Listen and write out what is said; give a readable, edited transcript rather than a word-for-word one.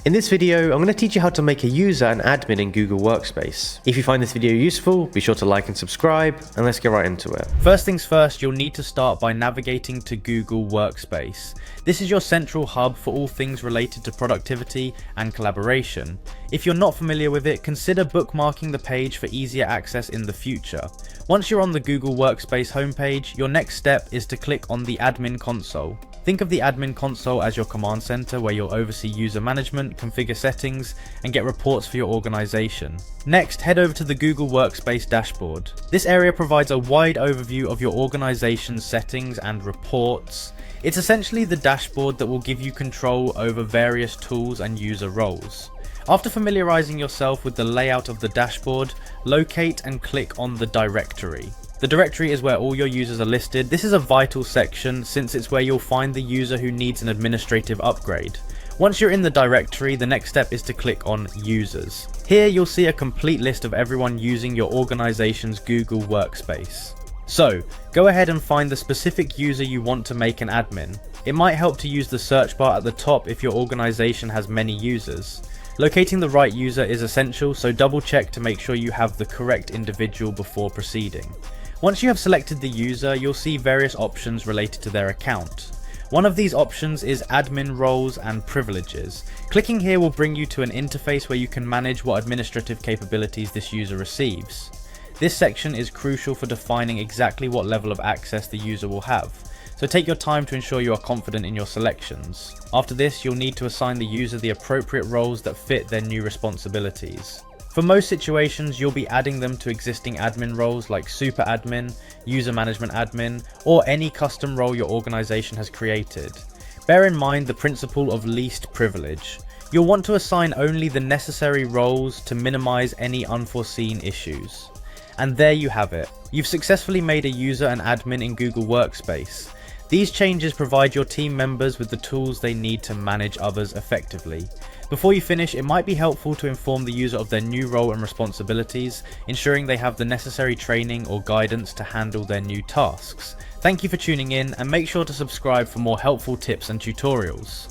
In this video, I'm going to teach you how to make a user and admin in Google Workspace. If you find this video useful, be sure to like and subscribe, and let's get right into it. First things first, you'll need to start by navigating to Google Workspace. This is your central hub for all things related to productivity and collaboration. If you're not familiar with it, consider bookmarking the page for easier access in the future. Once you're on the Google Workspace homepage, your next step is to click on the admin console. Think of the admin console as your command center where you'll oversee user management, configure settings, and get reports for your organization. Next, head over to the Google Workspace dashboard. This area provides a wide overview of your organization's settings and reports. It's essentially the dashboard that will give you control over various tools and user roles. After familiarizing yourself with the layout of the dashboard, locate and click on the directory. The directory is where all your users are listed. This is a vital section since it's where you'll find the user who needs an administrative upgrade. Once you're in the directory, the next step is to click on Users. Here you'll see a complete list of everyone using your organization's Google Workspace. So, go ahead and find the specific user you want to make an admin. It might help to use the search bar at the top if your organization has many users. Locating the right user is essential, so double check to make sure you have the correct individual before proceeding. Once you have selected the user, you'll see various options related to their account. One of these options is admin roles and privileges. Clicking here will bring you to an interface where you can manage what administrative capabilities this user receives. This section is crucial for defining exactly what level of access the user will have, so take your time to ensure you are confident in your selections. After this, you'll need to assign the user the appropriate roles that fit their new responsibilities. For most situations, you'll be adding them to existing admin roles like super admin, user management admin, or any custom role your organization has created. Bear in mind the principle of least privilege. You'll want to assign only the necessary roles to minimize any unforeseen issues. And there you have it. You've successfully made a user and admin in Google Workspace. These changes provide your team members with the tools they need to manage others effectively. Before you finish, it might be helpful to inform the user of their new role and responsibilities, ensuring they have the necessary training or guidance to handle their new tasks. Thank you for tuning in, and make sure to subscribe for more helpful tips and tutorials.